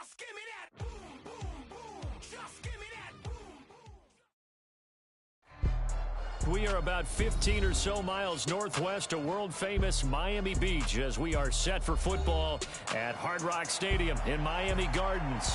Just give me that boom, boom, boom. Just give me that boom, boom. We are about 15 or so miles northwest of world-famous Miami Beach as we are set for football at Hard Rock Stadium in Miami Gardens.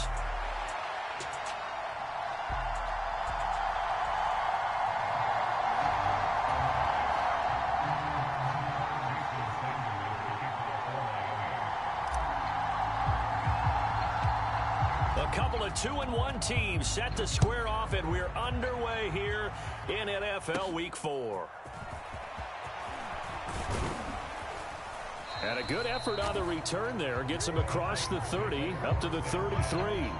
A couple of 2-1 teams set to square off, and we're underway here in NFL Week 4. And a good effort on the return there. Gets him across the 30, up to the 33.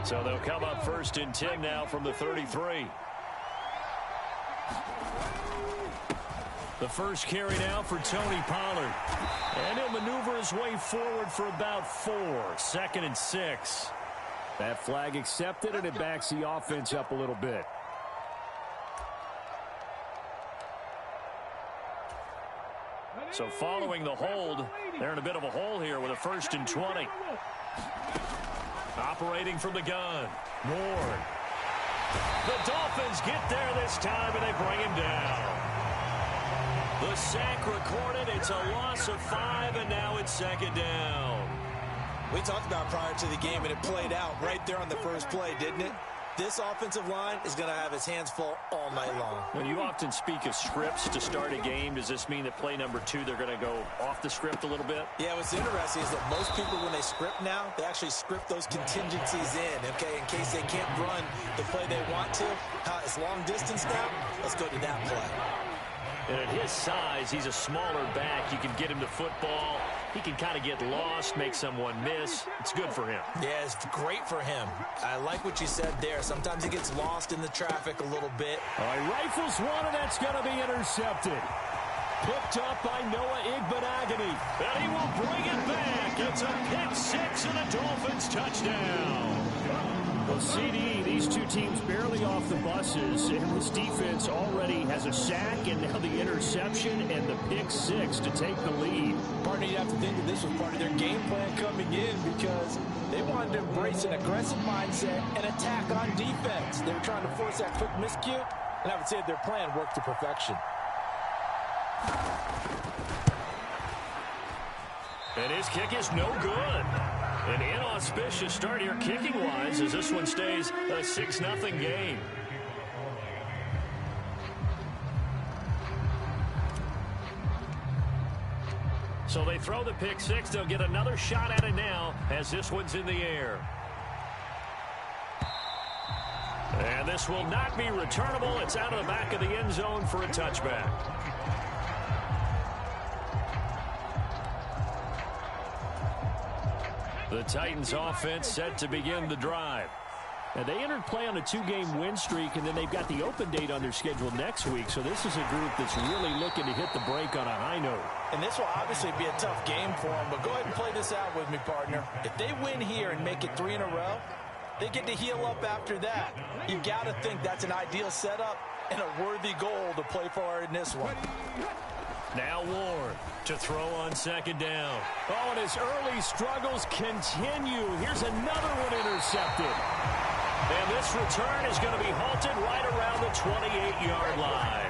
So they'll come up 1st and 10 now from the 33. The first carry now for Tony Pollard. And he'll maneuver his way forward for about 4. 2nd and 6. That flag accepted, and it backs the offense up a little bit. So following the hold, they're in a bit of a hole here with a 1st and 20. Operating from the gun. Ward. The Dolphins get there this time, and they bring him down. The sack recorded. It's a loss of 5, and now it's 2nd down. We talked about prior to the game, and it played out right there on the first play, didn't it? This offensive line is going to have his hands full all night long. When you often speak of scripts to start a game, does this mean that play number 2, they're going to go off the script a little bit? Yeah, what's interesting is that most people, when they script now, they actually script those contingencies in, okay, in case they can't run the play they want to. It's long distance now. Let's go to that play. And at his size, he's a smaller back. You can get him to football. He can kind of get lost, make someone miss. It's good for him. Yeah, it's great for him. I like what you said there. Sometimes he gets lost in the traffic a little bit. All right, rifles one, and that's going to be intercepted. Picked up by Noah Igbenogany. And he will bring it back. It's a pick 6 and a Dolphins touchdown. Well, CD, these two teams barely off the buses, and this defense already has a sack and now the interception and the pick 6 to take the lead. Partner, you have to think that this was part of their game plan coming in because they wanted to embrace an aggressive mindset and attack on defense. They were trying to force that quick miscue, and I would say their plan worked to perfection. And his kick is no good. An inauspicious start here kicking-wise as this one stays a 6-0 game. So they throw the pick 6. They'll get another shot at it now as this one's in the air. And this will not be returnable. It's out of the back of the end zone for a touchback. The Titans offense set to begin the drive. Now, they entered play on a 2-game win streak, and then they've got the open date on their schedule next week. So this is a group that's really looking to hit the break on a high note. And this will obviously be a tough game for them, but go ahead and play this out with me, partner. If they win here and make it 3 in a row, they get to heal up after that. You got to think that's an ideal setup and a worthy goal to play for in this one. Now Ward to throw on 2nd down. Oh, and his early struggles continue. Here's another one intercepted. And this return is going to be halted right around the 28-yard line.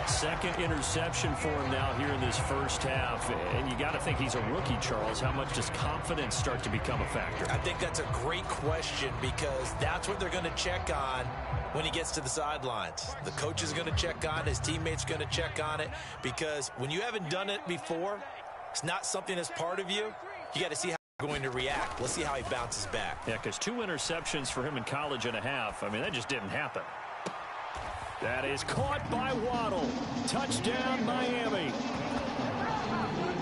2nd interception for him now here in this first half. And you got to think he's a rookie, Charles. How much does confidence start to become a factor? I think that's a great question because that's what they're going to check on when he gets to the sidelines. The coach is going to check on it. His teammates are going to check on it because when you haven't done it before, it's not something that's part of you. You got to see how he's going to react. Let's see how he bounces back. Yeah, because 2 interceptions for him in college and a half. I mean, that just didn't happen. That is caught by Waddle. Touchdown, Miami.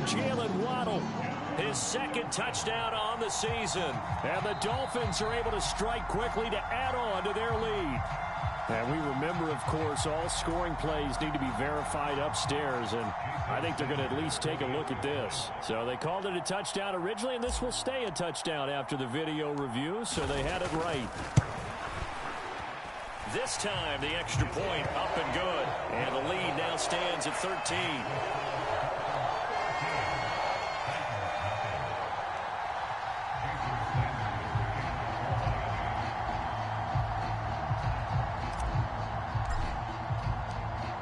Jalen Waddle, his 2nd touchdown on the season. And the Dolphins are able to strike quickly to add on to their lead. And we remember, of course, all scoring plays need to be verified upstairs, and I think they're going to at least take a look at this. So they called it a touchdown originally, and this will stay a touchdown after the video review, so they had it right. This time, the extra point up and good, and the lead now stands at 13.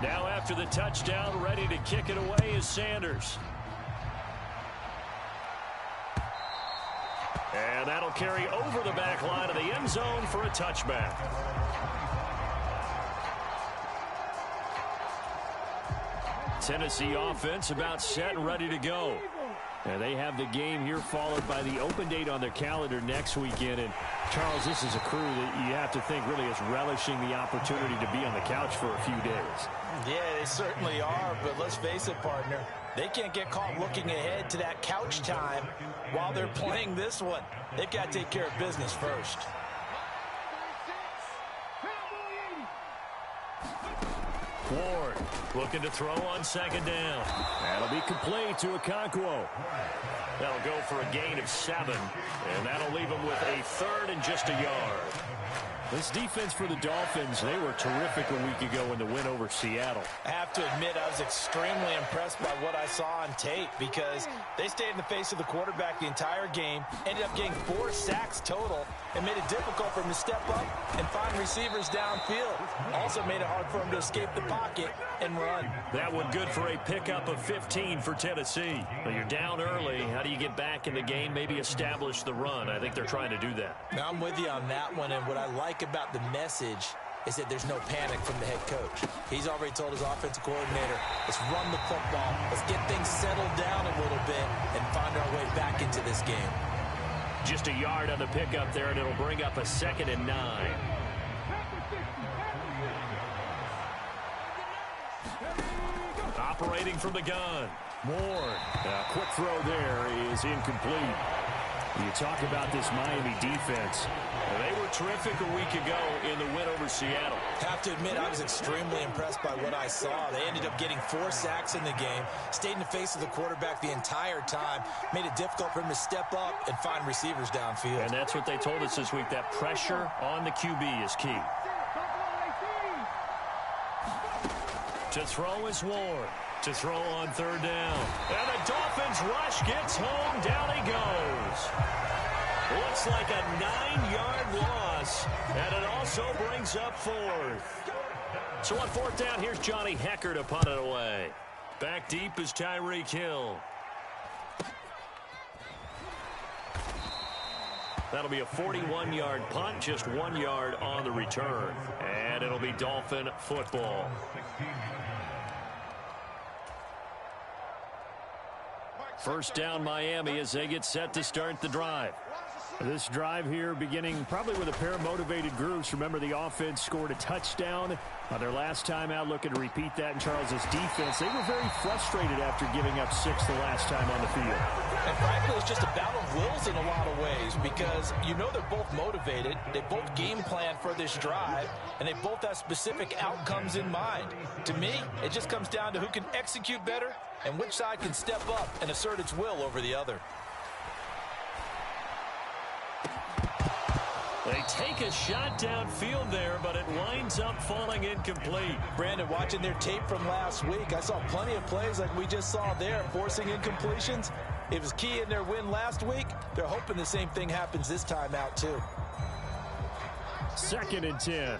Now after the touchdown, ready to kick it away is Sanders. And that'll carry over the back line of the end zone for a touchback. Tennessee offense about set and ready to go. And they have the game here followed by the open date on their calendar next weekend. And, Charles, this is a crew that you have to think really is relishing the opportunity to be on the couch for a few days. Yeah, they certainly are, but let's face it, partner. They can't get caught looking ahead to that couch time while they're playing this one. They've got to take care of business first. Ward looking to throw on second down. That'll be complete to Okonkwo. That'll go for a gain of 7, and that'll leave them with a third and just a yard. This defense for the Dolphins, they were terrific a week ago in the win over Seattle. I have to admit, I was extremely impressed by what I saw on tape because they stayed in the face of the quarterback the entire game, ended up getting 4 sacks total, and made it difficult for him to step up and find receivers downfield. Also made it hard for him to escape the pocket and run. That one good for a pickup of 15 for Tennessee. But you're down early. How do you get back in the game? Maybe establish the run. I think they're trying to do that. Now, I'm with you on that one, and what I like about the message is that there's no panic from the head coach. He's already told his offensive coordinator, let's run the football, let's get things settled down a little bit and find our way back into this game. Just a yard on the pickup there, and it'll bring up a 2nd and 9. Operating from the gun. Ward. A quick throw there is incomplete. You talk about this Miami defense. They were terrific a week ago in the win over Seattle. Have to admit, I was extremely impressed by what I saw. They ended up getting 4 sacks in the game, stayed in the face of the quarterback the entire time, made it difficult for him to step up and find receivers downfield. And that's what they told us this week, that pressure on the QB is key. To throw is Ward. To throw on 3rd down. And the Dolphins rush gets home. Down he goes. Looks like a 9-yard loss. And it also brings up 4th. So on 4th down, here's Johnny Hecker to punt it away. Back deep is Tyreek Hill. That'll be a 41-yard punt, just 1 yard on the return. And it'll be Dolphin football. First down Miami as they get set to start the drive. This drive here beginning probably with a pair of motivated groups. Remember, the offense scored a touchdown on their last time out. Looking to repeat that in Charles's defense. They were very frustrated after giving up 6 the last time on the field. And frankly, it's just a battle of wills in a lot of ways because you know they're both motivated. They both game plan for this drive, and they both have specific outcomes in mind. To me, it just comes down to who can execute better and which side can step up and assert its will over the other. They take a shot downfield there, but it winds up falling incomplete. Brandon, watching their tape from last week, I saw plenty of plays like we just saw there, forcing incompletions. It was key in their win last week. They're hoping the same thing happens this time out, too. 2nd and 10.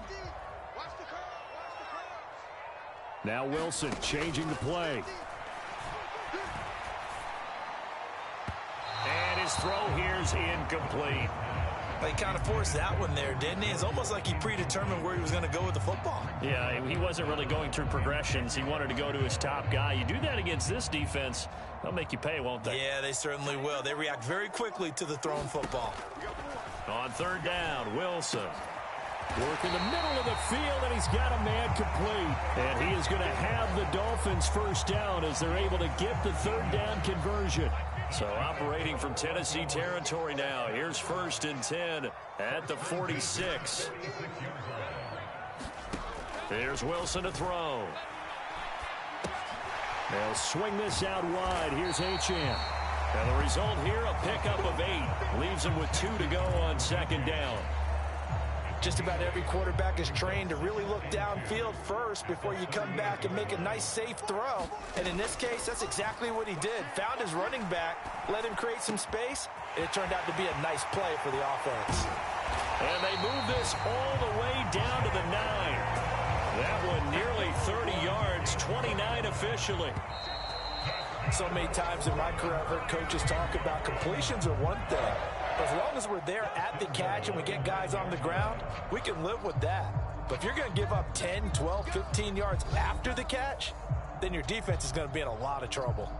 Now Wilson changing the play. And his throw here's incomplete. He kind of forced that one there, didn't he? It's almost like he predetermined where he was going to go with the football. Yeah, he wasn't really going through progressions. He wanted to go to his top guy. You do that against this defense, they'll make you pay, won't they? Yeah, they certainly will. They react very quickly to the thrown football. On 3rd down, Wilson. Work in the middle of the field, and he's got a man complete. And he is going to have the Dolphins first down as they're able to get the 3rd down conversion. So operating from Tennessee territory now. Here's 1st and 10 at the 46. Here's Wilson to throw. They'll swing this out wide. Here's Achane. And the result here, a pickup of 8. Leaves him with 2 to go on second down. Just about every quarterback is trained to really look downfield first before you come back and make a nice, safe throw. And in this case, that's exactly what he did. Found his running back, let him create some space, and it turned out to be a nice play for the offense. And they move this all the way down to the 9. That one nearly 30 yards, 29 officially. So many times in my career, I've heard coaches talk about completions are one thing. As long as we're there at the catch and we get guys on the ground, we can live with that. But if you're going to give up 10, 12, 15 yards after the catch, then your defense is going to be in a lot of trouble.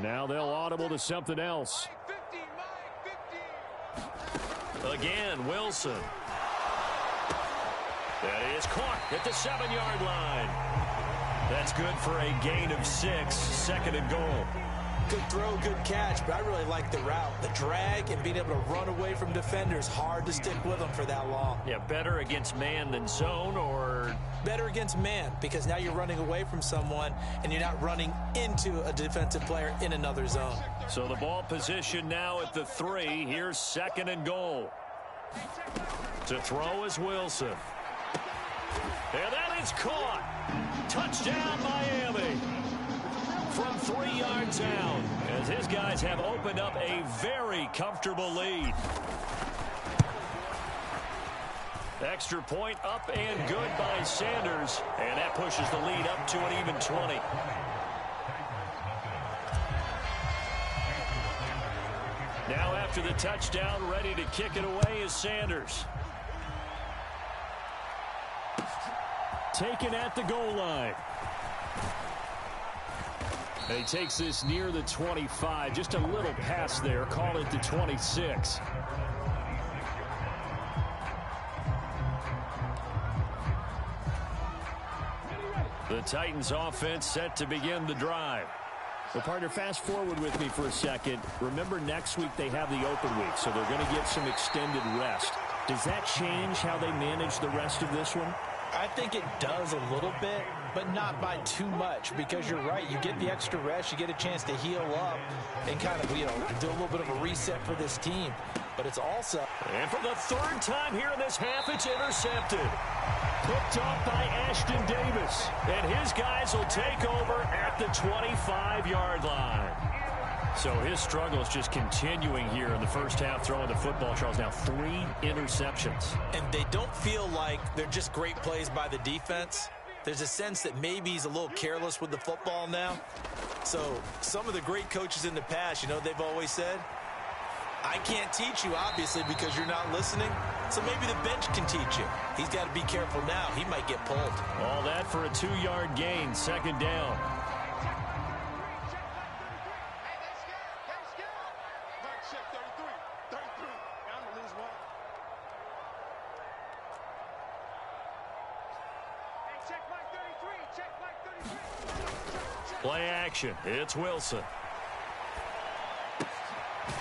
Now they'll audible to something else. Again, Wilson. That is caught at the 7-yard line. That's good for a gain of 6, second and goal. Good throw, good catch, but I really like the route. The drag and being able to run away from defenders, hard to stick with them for that long. Yeah, better against man than zone, or? Better against man, because now you're running away from someone and you're not running into a defensive player in another zone. So the ball position now at the 3. Here's second and goal. To throw is Wilson. And that is caught. Touchdown, Miami. From 3 yards out, as his guys have opened up a very comfortable lead. Extra point up and good by Sanders, and that pushes the lead up to an even 20. Now after the touchdown, ready to kick it away is Sanders. Taken at the goal line. He takes this near the 25, just a little pass there, call it the 26. The Titans offense set to begin the drive. Well, partner, fast forward with me for a second. Remember, next week they have the open week, so they're going to get some extended rest. Does that change how they manage the rest of this one? I think it does a little bit, but not by too much, because you're right. You get the extra rest. You get a chance to heal up and kind of, do a little bit of a reset for this team. But it's also... And for the 3rd time here in this half, it's intercepted. Picked off by Ashton Davis. And his guys will take over at the 25-yard line. So his struggle is just continuing here in the first half, throwing the football. Charles, now 3 interceptions. And they don't feel like they're just great plays by the defense. There's a sense that maybe he's a little careless with the football now. So some of the great coaches in the past, they've always said, I can't teach you, obviously, because you're not listening. So maybe the bench can teach you. He's got to be careful now. He might get pulled. All that for a 2-yard gain, second down. Play action. It's Wilson.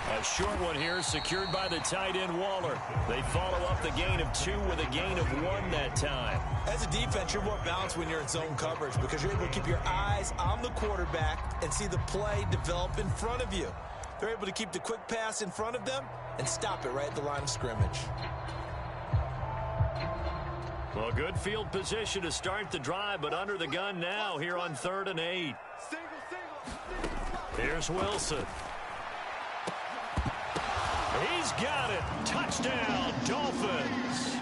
A short one here, secured by the tight end Waller. They follow up the gain of 2 with a gain of 1 that time. As a defense, you're more balanced when you're in zone coverage because you're able to keep your eyes on the quarterback and see the play develop in front of you. They're able to keep the quick pass in front of them and stop it right at the line of scrimmage. Well, good field position to start the drive, but under the gun now here on 3rd and 8. Here's Wilson. He's got it. Touchdown, Dolphins.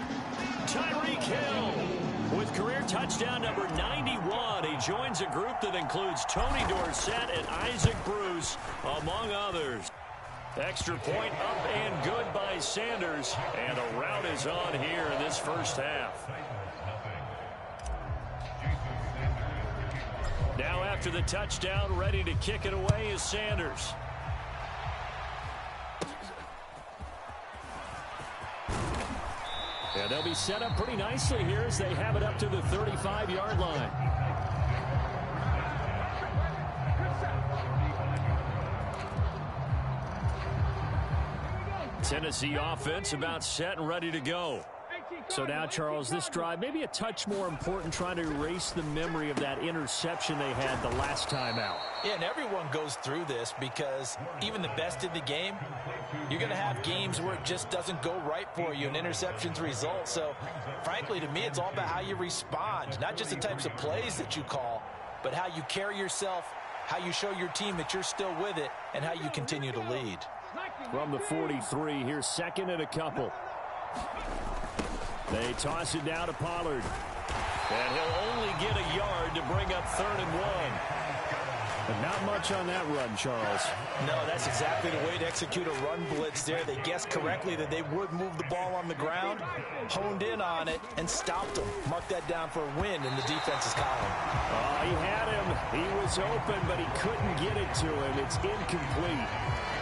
Tyreek Hill with career touchdown number 91. He joins a group that includes Tony Dorsett and Isaac Bruce, among others. Extra point up and good by Sanders, and a rout is on here in this first half. Now after the touchdown, ready to kick it away is Sanders. And they'll be set up pretty nicely here as they have it up to the 35-yard line. Tennessee offense about set and ready to go. So now, Charles, this drive maybe a touch more important, trying to erase the memory of that interception they had the last time out. Yeah, and everyone goes through this because even the best in the game, you're going to have games where it just doesn't go right for you and interceptions result. So, frankly, to me, it's all about how you respond, not just the types of plays that you call, but how you carry yourself, how you show your team that you're still with it, and how you continue to lead. From the 43, here's second and a couple. They toss it down to Pollard. And he'll only get a yard to bring up 3rd and 1. But not much on that run, Charles. No, that's exactly the way to execute a run blitz there. They guessed correctly that they would move the ball on the ground, honed in on it, and stopped them. Mark that down for a win in the defense's column. He had him. He was open, but he couldn't get it to him. It's incomplete.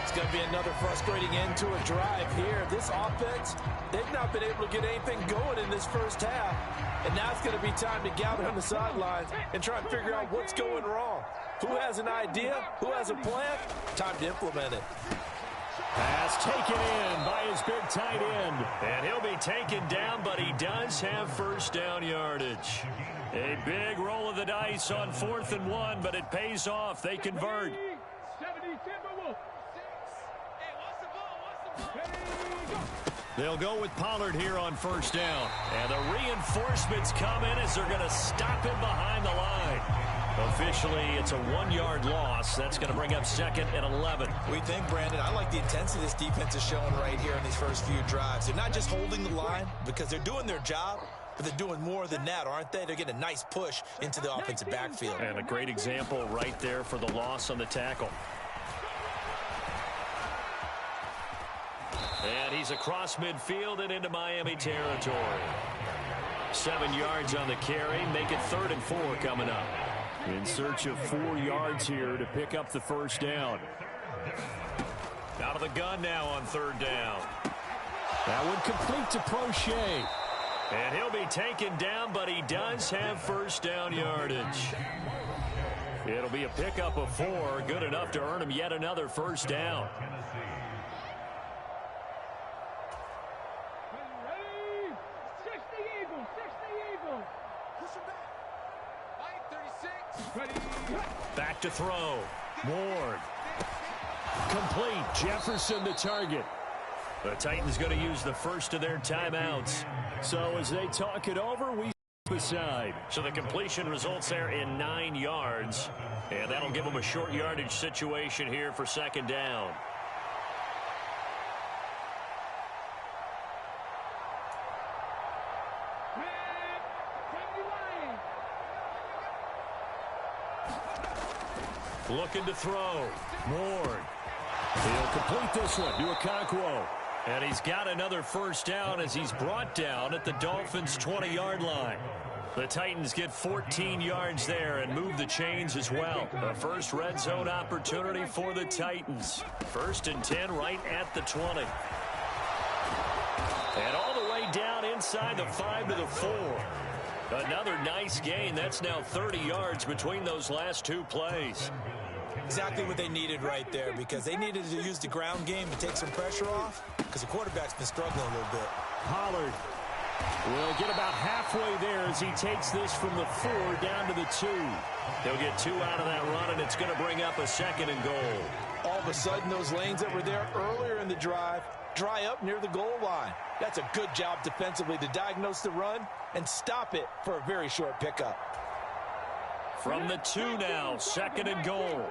It's going to be another frustrating end to a drive here. This offense, they've not been able to get anything going in this first half. And now it's going to be time to gather on the sidelines and try and figure out what's going wrong. Who has an idea? Who has a plan? Time to implement it. Pass taken in by his big tight end. And he'll be taken down, but he does have first down yardage. A big roll of the dice on 4th and 1, but it pays off. They convert. They'll go with Pollard here on first down. And the reinforcements come in as they're going to stop him behind the line. Officially, it's a 1-yard loss. That's going to bring up 2nd and 11. We think, Brandon, I like the intensity this defense is showing right here in these first few drives. They're not just holding the line because they're doing their job, but they're doing more than that, aren't they? They're getting a nice push into the offensive backfield. And a great example right there for the loss on the tackle. And he's across midfield and into Miami territory. 7 yards on the carry. Make it 3rd and 4 coming up. In search of 4 yards here to pick up the first down. Out of the gun now on 3rd down. That one complete to Prochet. And he'll be taken down, but he does have first down yardage. It'll be a pickup of 4. Good enough to earn him yet another first down. Back to throw. Ward. Complete. Jefferson the target. The Titans going to use the first of their timeouts. So as they talk it over, we step aside. So the completion results there in 9 yards. And that'll give them a short yardage situation here for 2nd down. Looking to throw. Ward. He'll complete this one to Okonkwo. And he's got another first down as he's brought down at the Dolphins' 20-yard line. The Titans get 14 yards there and move the chains as well. The first red zone opportunity for the Titans. 1st and 10 right at the 20. And all the way down inside the 5 to the 4. Another nice gain. That's now 30 yards between those last 2 plays. Exactly what they needed right there, because they needed to use the ground game to take some pressure off, because the quarterback's been struggling a little bit. Pollard will get about halfway there as he takes this from the 4 down to the 2. They'll get 2 out of that run, and it's going to bring up a 2nd and goal. All of a sudden, those lanes that were there earlier in the drive dry up near the goal line. That's a good job defensively to diagnose the run and stop it for a very short pickup. From the 2 now, 2nd and goal.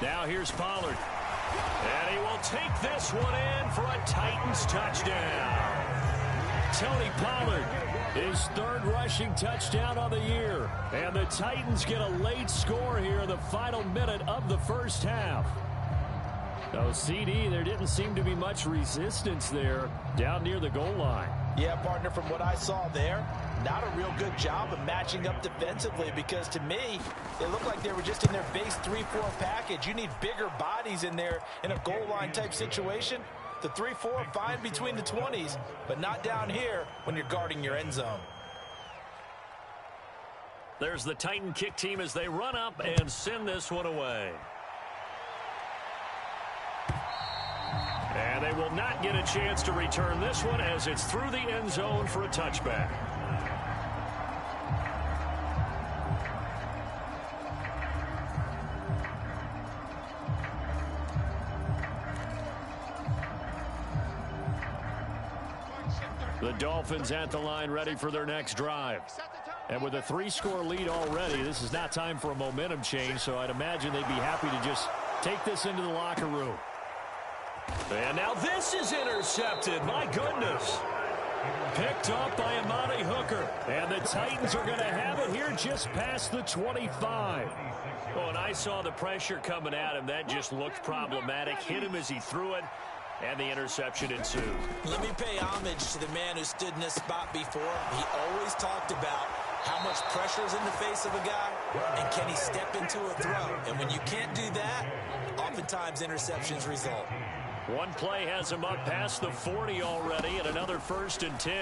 Now here's Pollard. And he will take this one in for a Titans touchdown. Tony Pollard, his 3rd rushing touchdown on the year. And the Titans get a late score here in the final minute of the first half. So, CD, there didn't seem to be much resistance there down near the goal line. Yeah, partner, from what I saw there, not a real good job of matching up defensively, because to me, it looked like they were just in their base 3-4 package. You need bigger bodies in there in a goal line type situation. The 3-4 fine between the 20s, but not down here when you're guarding your end zone. There's the Titan kick team as they run up and send this one away. they will not get a chance to return this one as it's through the end zone for a touchback. The Dolphins at the line ready for their next drive. And with a 3-score lead already, this is not time for a momentum change, so I'd imagine they'd be happy to just take this into the locker room. And now this is intercepted. My goodness. Picked up by Amani Hooker. And the Titans are going to have it here just past the 25. Oh, and I saw the pressure coming at him. That just looked problematic. Hit him as he threw it. And the interception ensued. Let me pay homage to the man who stood in this spot before. He always talked about how much pressure is in the face of a guy, and can he step into a throw. And when you can't do that, oftentimes interceptions result. One play has him up past the 40 already, and another 1st and 10.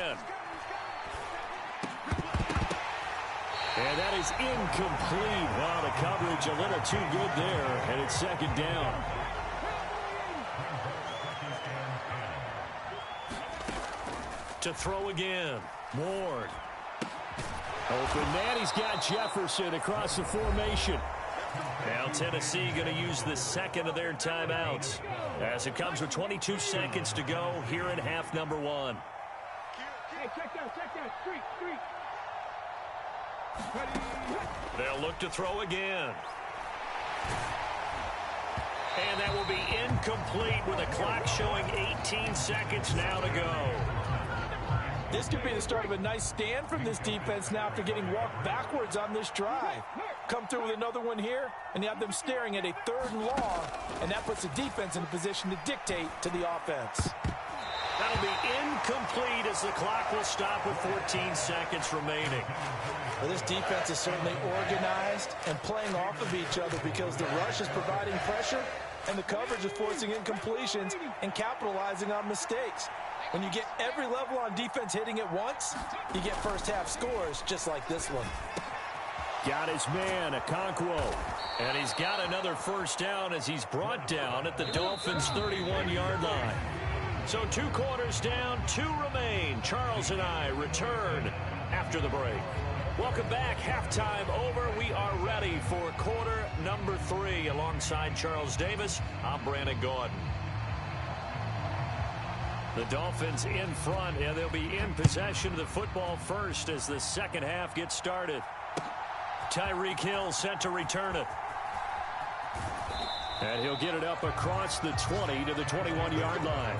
And that is incomplete. Wow, the coverage a little too good there, and it's 2nd down. To throw again. Ward. Open man. He's got Jefferson across the formation. Now Tennessee going to use the 2nd of their timeouts as it comes with 22 seconds to go here in half number 1. Hey, check that. Street. They'll look to throw again. And that will be incomplete with a clock showing 18 seconds now to go. This could be the start of a nice stand from this defense now after getting walked backwards on this drive. Come through with another one here, and you have them staring at a 3rd and long, and that puts the defense in a position to dictate to the offense. That'll be incomplete as the clock will stop with 14 seconds remaining. Well, this defense is certainly organized and playing off of each other because the rush is providing pressure and the coverage is forcing incompletions and capitalizing on mistakes. When you get every level on defense hitting at once, you get first-half scores just like this one. Got his man, Okonkwo. And he's got another 1st down as he's brought down at the Dolphins' 31-yard line. So 2 quarters down, 2 remain. Charles and I return after the break. Welcome back. Halftime over. We are ready for quarter number 3. Alongside Charles Davis, I'm Brandon Gordon. The Dolphins in front, and they'll be in possession of the football first as the 2nd half gets started. Tyreek Hill set to return it. And he'll get it up across the 20 to the 21-yard line.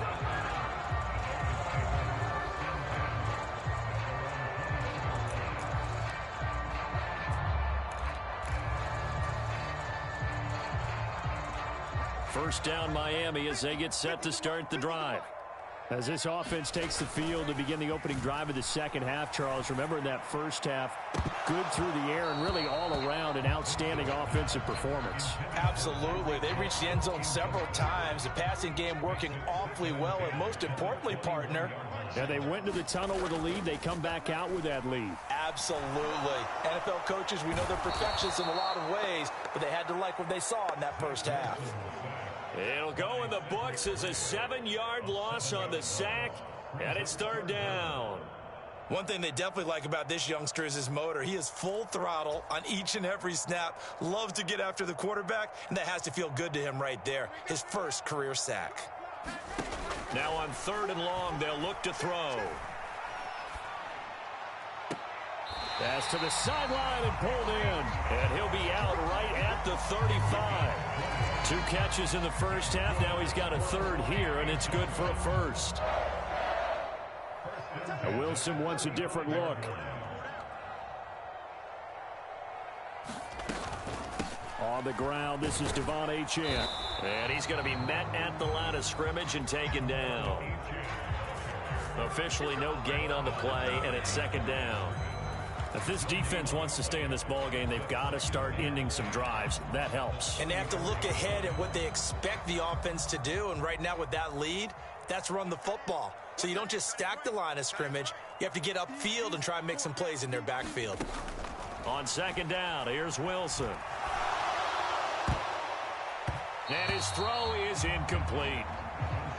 First down Miami as they get set to start the drive. As this offense takes the field to begin the opening drive of the 2nd half, Charles, remember in that 1st half, good through the air and really all around an outstanding offensive performance. Absolutely. They reached the end zone several times. The passing game working awfully well, and most importantly, partner. Yeah, they went into the tunnel with a lead. They come back out with that lead. Absolutely. NFL coaches, we know they're perfectionists in a lot of ways, but they had to like what they saw in that 1st half. It'll go in the books as a 7-yard loss on the sack, and it's 3rd down. One thing they definitely like about this youngster is his motor. He is full throttle on each and every snap, loves to get after the quarterback, and that has to feel good to him right there. His 1st career sack. Now on 3rd and long, they'll look to throw. Pass to the sideline and pulled in. And he'll be out right at the 35. 2 catches in the 1st half. Now he's got a 3rd here, and it's good for a 1st. Wilson wants a different look. On the ground, this is Devon Achane. And he's going to be met at the line of scrimmage and taken down. Officially no gain on the play, and it's 2nd down. If this defense wants to stay in this ballgame, they've got to start ending some drives. That helps. And they have to look ahead at what they expect the offense to do. And right now with that lead, that's run the football. So you don't just stack the line of scrimmage. You have to get upfield and try and make some plays in their backfield. On 2nd down, here's Wilson. And his throw is incomplete.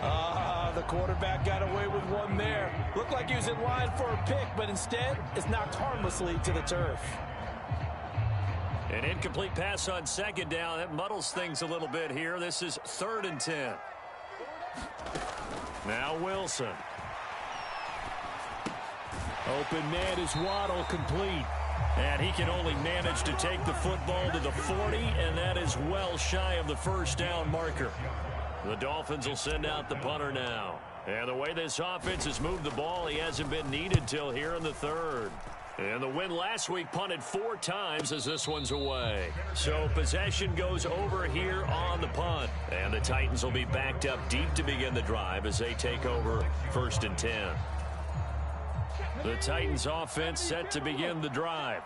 The quarterback got away with one there. Looked like he was in line for a pick, but instead, it's knocked harmlessly to the turf. An incomplete pass on second down. That muddles things a little bit here. This is 3rd and 10. Now Wilson. Open man is Waddle, complete. And he can only manage to take the football to the 40, and that is well shy of the first down marker. The Dolphins will send out the punter now. And the way this offense has moved the ball, he hasn't been needed till here in the 3rd. And the win last week punted 4 times as this one's away. So possession goes over here on the punt. And the Titans will be backed up deep to begin the drive as they take over 1st and 10. The Titans offense set to begin the drive.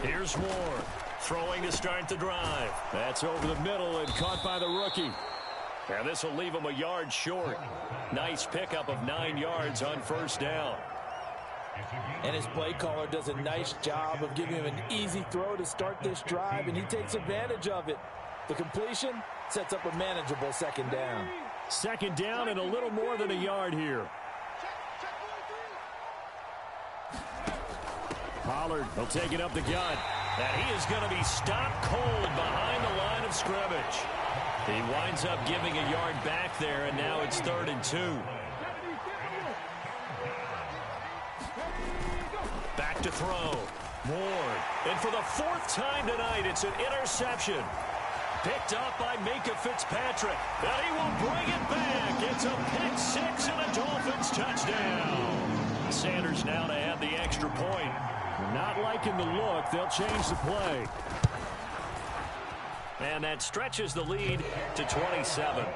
Here's Moore. Throwing to start the drive. That's over the middle and caught by the rookie. And this will leave him a yard short. Nice pickup of 9 yards on 1st down. And his play caller does a nice job of giving him an easy throw to start this drive, and he takes advantage of it. The completion sets up a manageable 2nd down. 2nd down and a little more than a yard here. Pollard will take it up the gut. And he is going to be stopped cold behind the line of scrimmage. He winds up giving a yard back there, and now it's 3rd and 2. Back to throw. Ward. And for the 4th time tonight, it's an interception. Picked up by Minka Fitzpatrick. And he will bring it back. It's a pick 6 and a Dolphins touchdown. Sanders now to add the extra point. Not liking the look. They'll change the play. And that stretches the lead to 27.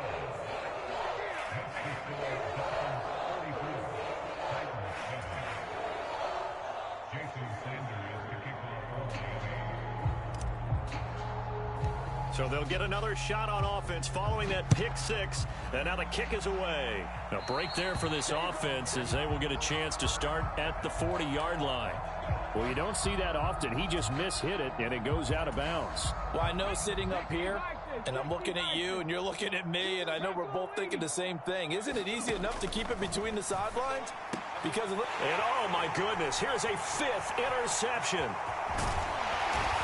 So they'll get another shot on offense following that pick 6. And now the kick is away. A break there for this offense as they will get a chance to start at the 40-yard line. Well, you don't see that often. He just mishit it, and it goes out of bounds. Well, I know sitting up here, and I'm looking at you, and you're looking at me, and I know we're both thinking the same thing. Isn't it easy enough to keep it between the sidelines? Because of and oh, my goodness, here's a 5th interception.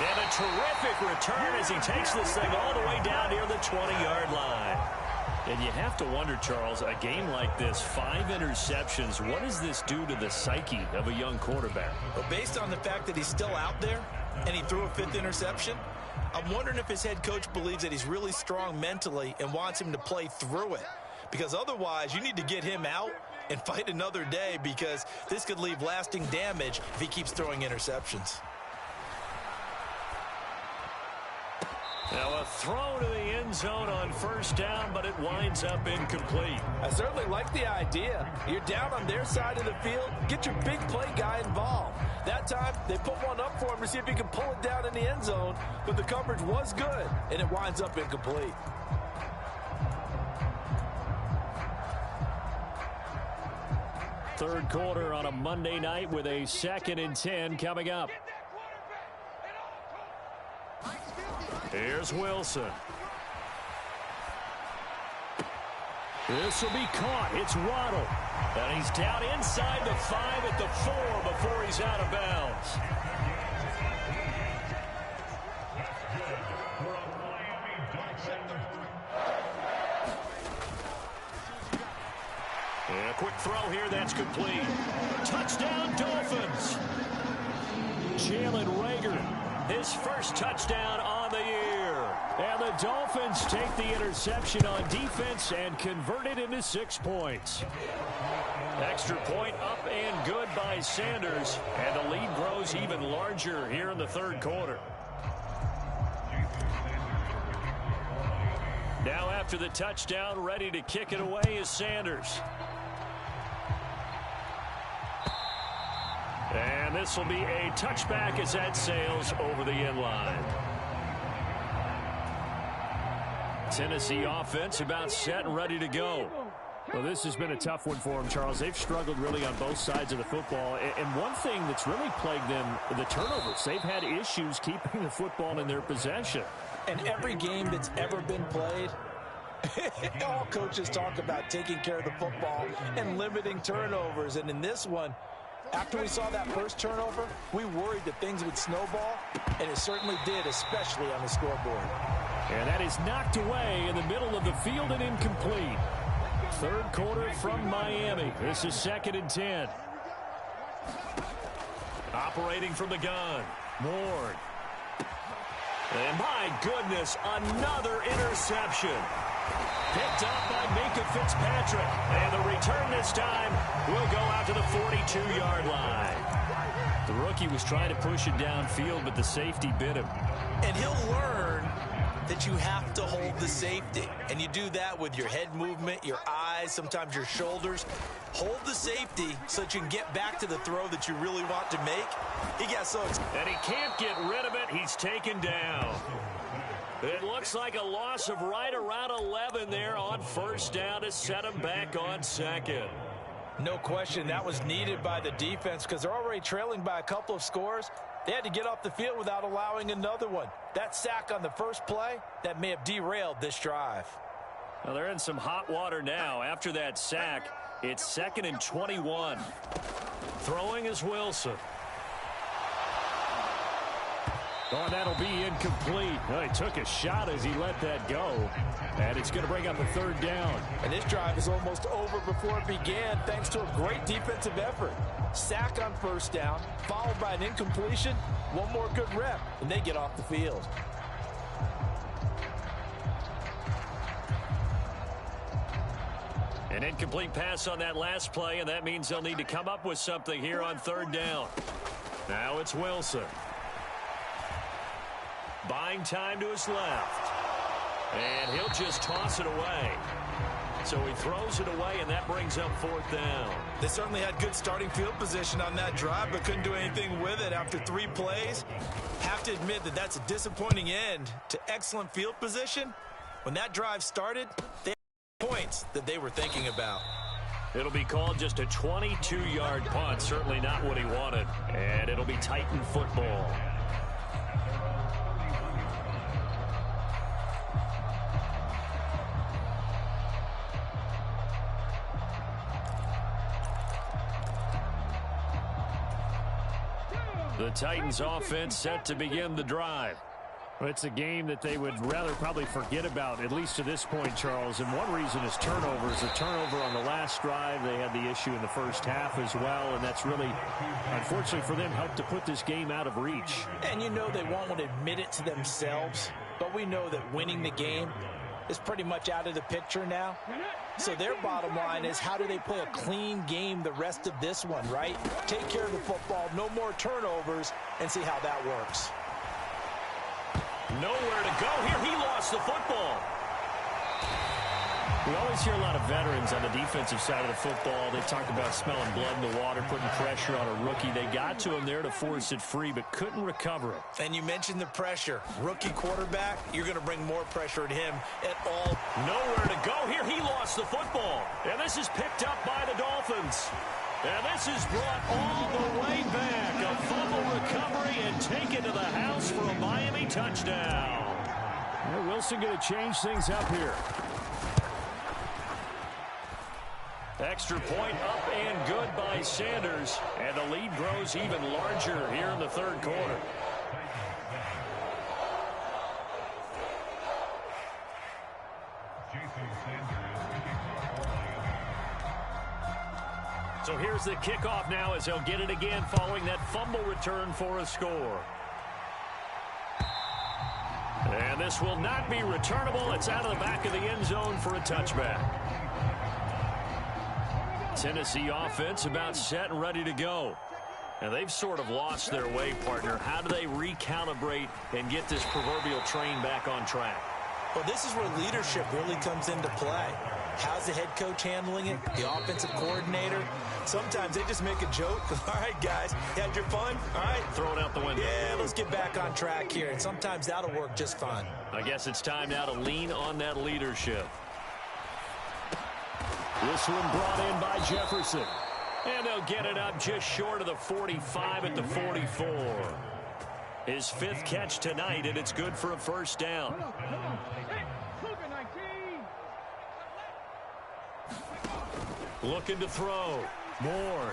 And a terrific return as he takes this thing all the way down near the 20-yard line. And you have to wonder, Charles, a game like this, 5 interceptions, what does this do to the psyche of a young quarterback? Well, based on the fact that he's still out there and he threw a 5th interception, I'm wondering if his head coach believes that he's really strong mentally and wants him to play through it. Because otherwise, you need to get him out and fight another day, because this could leave lasting damage if he keeps throwing interceptions. Now a throw to the end zone on 1st down, but it winds up incomplete. I certainly like the idea. You're down on their side of the field. Get your big play guy involved. That time, they put one up for him to see if he can pull it down in the end zone, but the coverage was good, and it winds up incomplete. Third quarter on a Monday night with a 2nd and 10 coming up. Here's Wilson. This will be caught. It's Waddle. And he's down inside the 5 at the 4 before he's out of bounds. And a quick throw here, that's complete. Touchdown, Dolphins. Jalen Reagor, his first touchdown on the year. And the Dolphins take the interception on defense and convert it into 6 points. Extra point up and good by Sanders. And the lead grows even larger here in the 3rd quarter. Now after the touchdown, ready to kick it away is Sanders. And this will be a touchback as that sails over the end line. Tennessee offense about set and ready to go. Well, this has been a tough one for them, Charles. They've struggled really on both sides of the football. And one thing that's really plagued them, the turnovers. They've had issues keeping the football in their possession. And every game that's ever been played, all coaches talk about taking care of the football and limiting turnovers. And in this one, after we saw that first turnover, we worried that things would snowball, and it certainly did, especially on the scoreboard. And that is knocked away in the middle of the field and incomplete. Third quarter from Miami. This is 2nd and 10. Operating from the gun, Ward. And my goodness, another interception. Picked up by Minka Fitzpatrick. And the return this time will go out to the 42-yard line. The rookie was trying to push it downfield, but the safety bit him. And he'll learn that you have to hold the safety. And you do that with your head movement, your eyes, sometimes your shoulders. Hold the safety so that you can get back to the throw that you really want to make. He got so excited. And he can't get rid of it. He's taken down. It looks like a loss of right around 11 there on first down to set him back on second. No question that was needed by the defense because they're already trailing by a couple of scores. They had to get off the field without allowing another one. That sack on the first play, that may have derailed this drive. Well, they're in some hot water now. After that sack, it's 2nd and 21. Throwing is Wilson. Oh, that'll be incomplete. Well, he took a shot as he let that go. And it's going to bring up a 3rd down. And this drive is almost over before it began thanks to a great defensive effort. Sack on first down, followed by an incompletion. One more good rep, and they get off the field. An incomplete pass on that last play, and that means they'll need to come up with something here on 3rd down. Now it's Wilson. Buying time to his left. And he'll just toss it away. So he throws it away, and that brings up 4th down. They certainly had good starting field position on that drive, but couldn't do anything with it after 3 plays. Have to admit that that's a disappointing end to excellent field position. When that drive started, they had points that they were thinking about. It'll be called just a 22-yard punt. Certainly not what he wanted. And it'll be Titan football. The Titans offense set to begin the drive. It's a game that they would rather probably forget about, at least to this point, Charles. And one reason is turnovers. A turnover on the last drive. They had the issue in the first half as well, and that's really, unfortunately for them, helped to put this game out of reach. And you know they won't want to admit it to themselves, but we know that winning the game is pretty much out of the picture now. So their bottom line is, how do they play a clean game the rest of this one, right? Take care of the football, no more turnovers, and see how that works. Nowhere to go here. He lost the football. We always hear a lot of veterans on the defensive side of the football. They talk about smelling blood in the water, putting pressure on a rookie. They got to him there to force it free, but couldn't recover it. And you mentioned the pressure. Rookie quarterback, you're going to bring more pressure at him at all. Nowhere to go here. He lost the football. And this is picked up by the Dolphins. And this is brought all the way back. A fumble recovery and taken to the house for a Miami touchdown. Well, Wilson going to change things up here. Extra point up and good by Sanders. And the lead grows even larger here in the 3rd quarter. So here's the kickoff now as they'll get it again following that fumble return for a score. And this will not be returnable. It's out of the back of the end zone for a touchback. Tennessee offense about set and ready to go. And they've sort of lost their way, partner. How do they recalibrate and get this proverbial train back on track? Well, this is where leadership really comes into play. How's the head coach handling it? The offensive coordinator? Sometimes they just make a joke. All right, guys, you had your fun? All right. Throw it out the window. Yeah, let's get back on track here. And sometimes that'll work just fine. I guess it's time now to lean on that leadership. This one brought in by Jefferson. And they'll get it up just short of the 45 at the 44. His 5th catch tonight, and it's good for a first down. Looking to throw. Moore.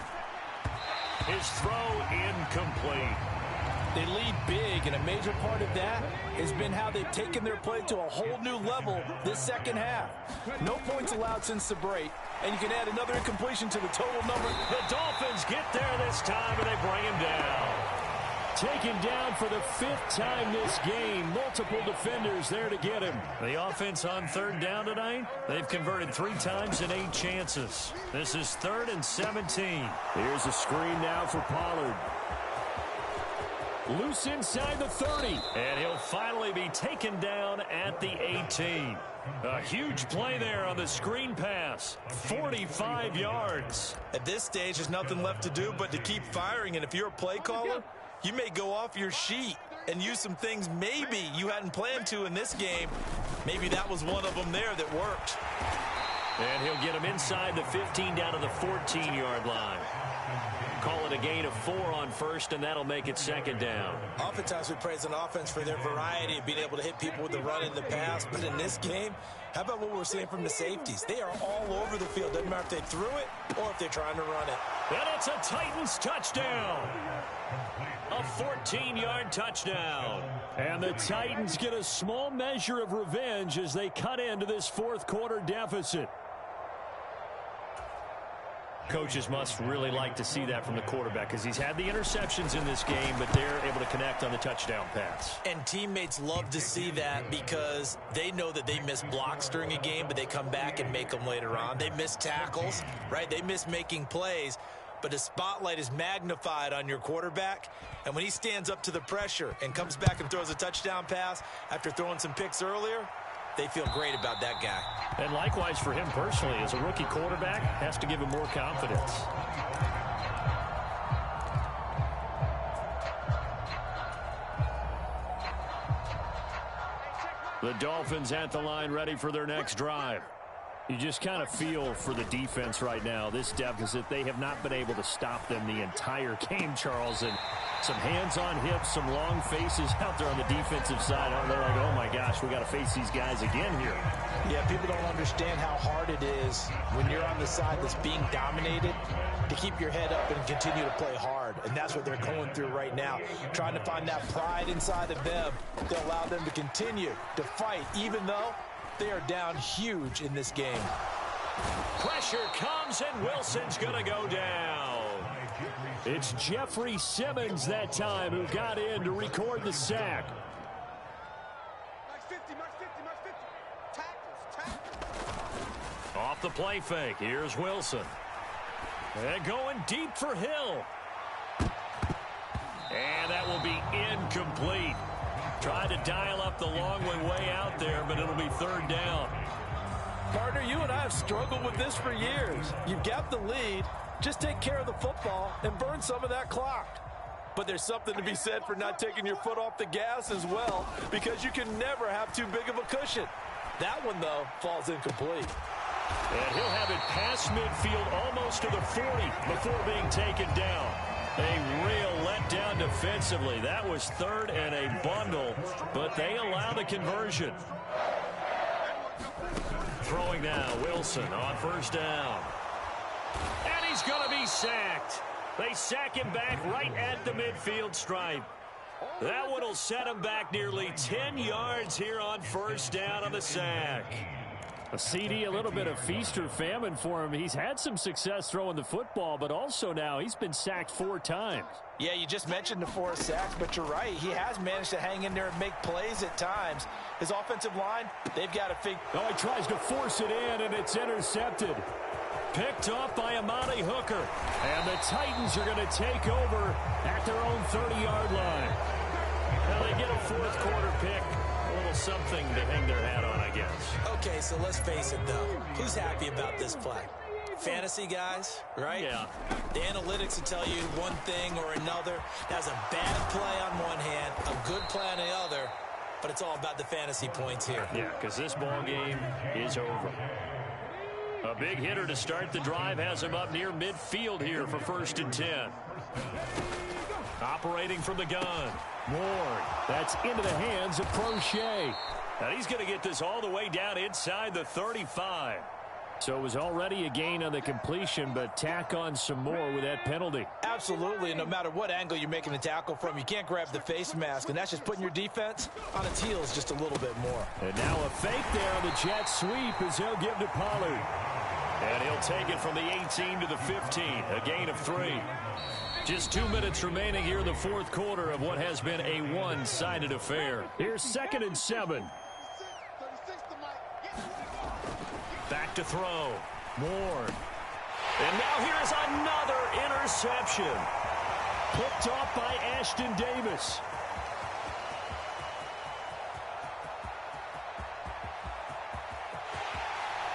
His throw incomplete. They lead big, and a major part of that has been how they've taken their play to a whole new level this second half. No points allowed since the break, and you can add another incompletion to the total number. The Dolphins get there this time, and they bring him down. Taken down for the 5th time this game. Multiple defenders there to get him. The offense on 3rd down tonight, they've converted 3 times in 8 chances. This is 3rd and 17. Here's a screen now for Pollard. Loose inside the 30. And he'll finally be taken down at the 18. A huge play there on the screen pass. 45 yards. At this stage, there's nothing left to do but to keep firing. And if you're a play caller, you may go off your sheet and use some things maybe you hadn't planned to in this game. Maybe that was one of them there that worked. And he'll get him inside the 15 down to the 14-yard line. Call it a gain of 4 on 1st, and that'll make it 2nd down. Oftentimes we praise an offense for their variety of being able to hit people with the run in the pass. But in this game, how about what we're seeing from the safeties? They are all over the field. Doesn't matter if they threw it or if they're trying to run it. And it's a Titans touchdown. A 14-yard touchdown. And the Titans get a small measure of revenge as they cut into this 4th quarter deficit. Coaches must really like to see that from the quarterback because he's had the interceptions in this game, but they're able to connect on the touchdown pass. And teammates love to see that because they know that they miss blocks during a game, but they come back and make them later on. They miss tackles, right? They miss making plays, but the spotlight is magnified on your quarterback. And when he stands up to the pressure and comes back and throws a touchdown pass after throwing some picks earlier, they feel great about that guy. And likewise for him personally, as a rookie quarterback, has to give him more confidence. The Dolphins at the line ready for their next drive. You just kind of feel for the defense right now. This deficit, they have not been able to stop them the entire game, Charles. And some hands on hips, some long faces out there on the defensive side. They're like, oh, my gosh, we got to face these guys again here. Yeah, people don't understand how hard it is when you're on the side that's being dominated to keep your head up and continue to play hard. And that's what they're going through right now, trying to find that pride inside of them to allow them to continue to fight, even though they are down huge in this game. Pressure comes, and Wilson's going to go down. It's Jeffrey Simmons that time who got in to record the sack. Off the play fake, here's Wilson. And going deep for Hill. And that will be incomplete. Tried to dial up the long way out there, but it'll be 3rd down. Partner, you and I have struggled with this for years. You've got the lead. Just take care of the football and burn some of that clock. But there's something to be said for not taking your foot off the gas as well, because you can never have too big of a cushion. That one, though, falls incomplete. And he'll have it past midfield almost to the 40 before being taken down. A real letdown defensively. That was 3rd and a bundle, but they allow the conversion. Throwing now, Wilson on 1st down. And he's going to be sacked. They sack him back right at the midfield stripe. That one will set him back nearly 10 yards here on 1st down on the sack. A CD, a little bit of feast or famine for him. He's had some success throwing the football, but also now he's been sacked 4 times. Yeah, you just mentioned the 4 sacks, but you're right. He has managed to hang in there and make plays at times. His offensive line, they've got to figure. Oh, he tries to force it in, and it's intercepted. Picked off by Amani Hooker. And the Titans are going to take over at their own 30-yard line. Now they get a 4th quarter pick. A little something to hang their hat on, I guess. Okay, so let's face it, though. Who's happy about this play? Fantasy guys, right? Yeah. The analytics will tell you one thing or another. That's a bad play on one hand, a good play on the other, but it's all about the fantasy points here. Yeah, because this ball game is over. A big hitter to start the drive has him up near midfield here for 1st and 10. Operating from the gun. Ward. That's into the hands of Crochet. And he's going to get this all the way down inside the 35. So it was already a gain on the completion, but tack on some more with that penalty. Absolutely, and no matter what angle you're making the tackle from, you can't grab the face mask, and that's just putting your defense on its heels just a little bit more. And now a fake there on the jet sweep as he'll give to Pollard. And he'll take it from the 18 to the 15, a gain of 3. Just 2 minutes remaining here in the 4th quarter of what has been a one-sided affair. Here's 2nd and 7. Back to throw. Ward. And now here's another interception. Picked off by Ashton Davis.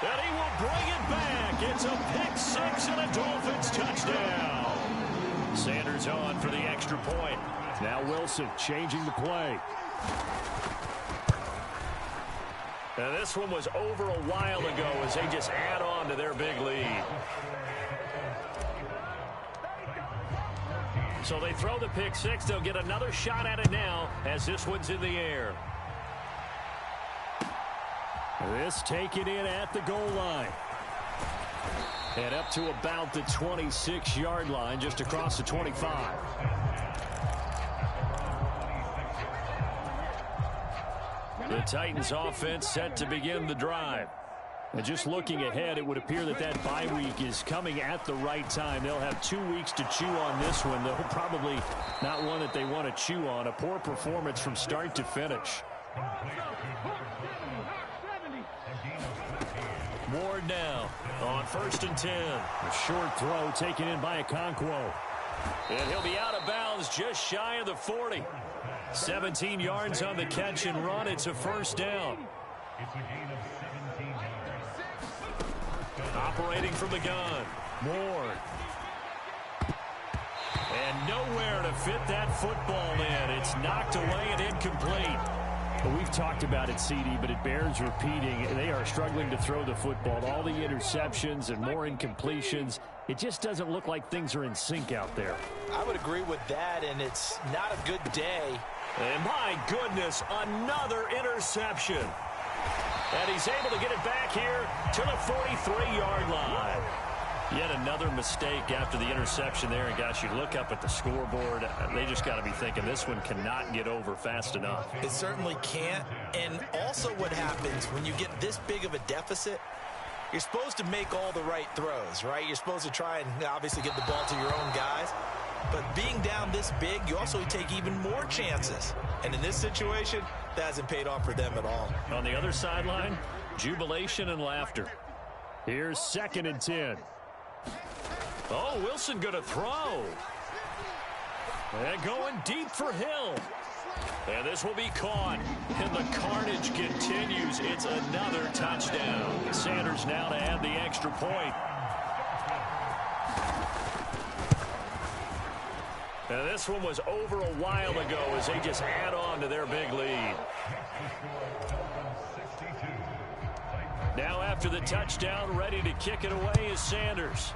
And he will bring it back. It's a pick 6 and a Dolphins touchdown. Sanders on for the extra point. Now Wilson changing the play. And this one was over a while ago as they just add on to their big lead. So they throw the pick 6. They'll get another shot at it now as this one's in the air. This taken in at the goal line. And up to about the 26-yard line, just across the 25. The Titans offense set to begin the drive. And just looking ahead, it would appear that that bye week is coming at the right time. They'll have 2 weeks to chew on this one. They'll probably not one that they want to chew on. A poor performance from start to finish. Ward now on 1st and 10. A short throw taken in by Okonkwo. And he'll be out of bounds just shy of the 40. 17 yards on the catch and run. It's a 1st down. Operating from the gun. Ward. And nowhere to fit that football in. It's knocked away and incomplete. Well, we've talked about it, CD, but it bears repeating. They are struggling to throw the football. All the interceptions and more incompletions. It just doesn't look like things are in sync out there. I would agree with that, and it's not a good day. And my goodness, another interception. And he's able to get it back here to the 43-yard line. Yet another mistake after the interception there. And, gosh, you look up at the scoreboard. They just got to be thinking this one cannot get over fast enough. It certainly can't. And also what happens when you get this big of a deficit, you're supposed to make all the right throws, right? You're supposed to try and obviously get the ball to your own guys. But being down this big, you also take even more chances. And in this situation, that hasn't paid off for them at all. On the other sideline, jubilation and laughter. Here's 2nd and 10. Oh, Wilson going to throw. And going deep for Hill. And this will be caught. And the carnage continues. It's another touchdown. Sanders now to add the extra point. And this one was over a while ago as they just add on to their big lead. Now after the touchdown, ready to kick it away is Sanders.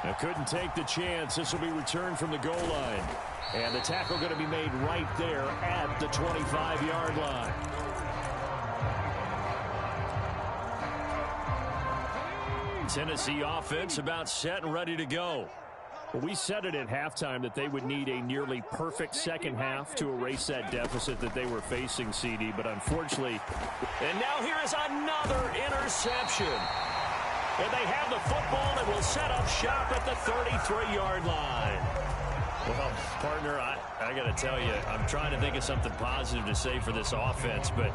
Now couldn't take the chance. This will be returned from the goal line. And the tackle going to be made right there at the 25-yard line. Tennessee offense about set and ready to go. Well, we said it at halftime that they would need a nearly perfect second half to erase that deficit that they were facing, CD, but unfortunately. And now here is another interception. And they have the football and will set up shop at the 33-yard line. Well, partner, I got to tell you, I'm trying to think of something positive to say for this offense, but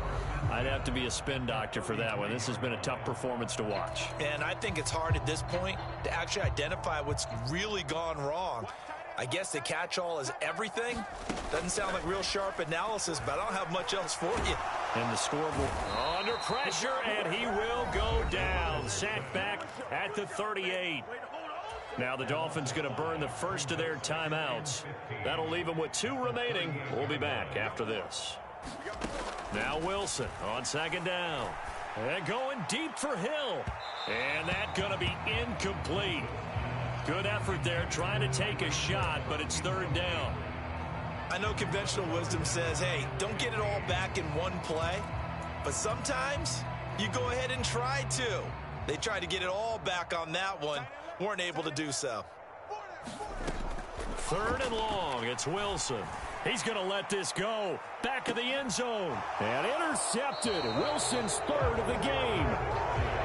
I'd have to be a spin doctor for that one. This has been a tough performance to watch. And I think it's hard at this point to actually identify what's really gone wrong. I guess the catch-all is everything. Doesn't sound like real sharp analysis, but I don't have much else for you. And the scoreboard under pressure, and he will go down. Sacked back at the 38. Now the Dolphins going to burn the first of their timeouts. That'll leave them with 2 remaining. We'll be back after this. Now Wilson on 2nd down. And going deep for Hill. And that's going to be incomplete. Good effort there trying to take a shot, but it's third down. I know conventional wisdom says, hey, don't get it all back in one play. But sometimes you go ahead and try to. They tried to get it all back on that one. Weren't able to do so. Third and long. It's Wilson. He's going to let this go. Back of the end zone. And intercepted. Wilson's third of the game.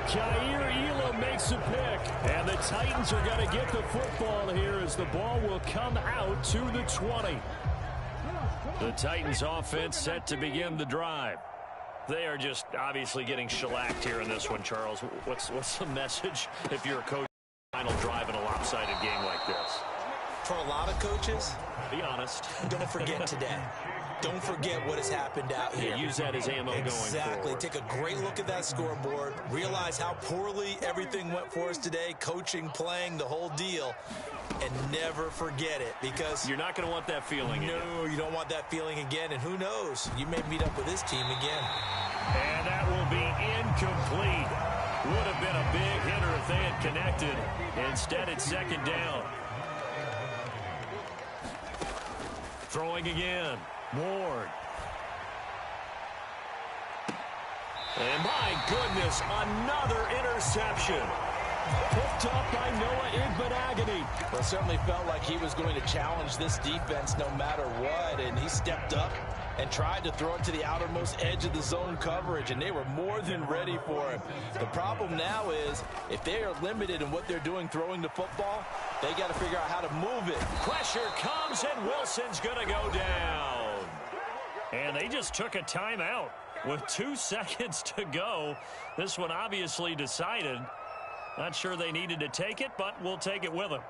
Jair Elam makes a pick. And the Titans are going to get the football here as the ball will come out to the 20. The Titans offense set to begin the drive. They are just obviously getting shellacked here in this one, Charles. What's the message if you're a coach final drive in a lopsided game like this? For a lot of coaches, be honest. Don't forget today. Don't forget what has happened out here. Yeah, use that as ammo going forward. Exactly. Take a great look at that scoreboard. Realize how poorly everything went for us today. Coaching, playing, the whole deal. And never forget it, because you're not going to want that feeling again. No, you don't want that feeling again. And who knows? You may meet up with this team again. And that will be incomplete. Would have been a big hitter if they had connected. Instead, it's second down. Throwing again. Ward. And my goodness, another interception. Picked up by Noah Igbenogany. Well, it certainly felt like he was going to challenge this defense no matter what, and he stepped up and tried to throw it to the outermost edge of the zone coverage, and they were more than ready for him. The problem now is if they are limited in what they're doing throwing the football, they got to figure out how to move it. Pressure comes, and Wilson's going to go down. And they just took a timeout with 2 seconds to go. This one obviously decided. Not sure they needed to take it, but we'll take it with them.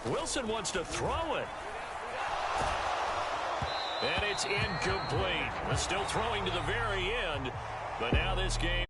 Wilson wants to throw it. And it's incomplete. We're still throwing to the very end, but now this game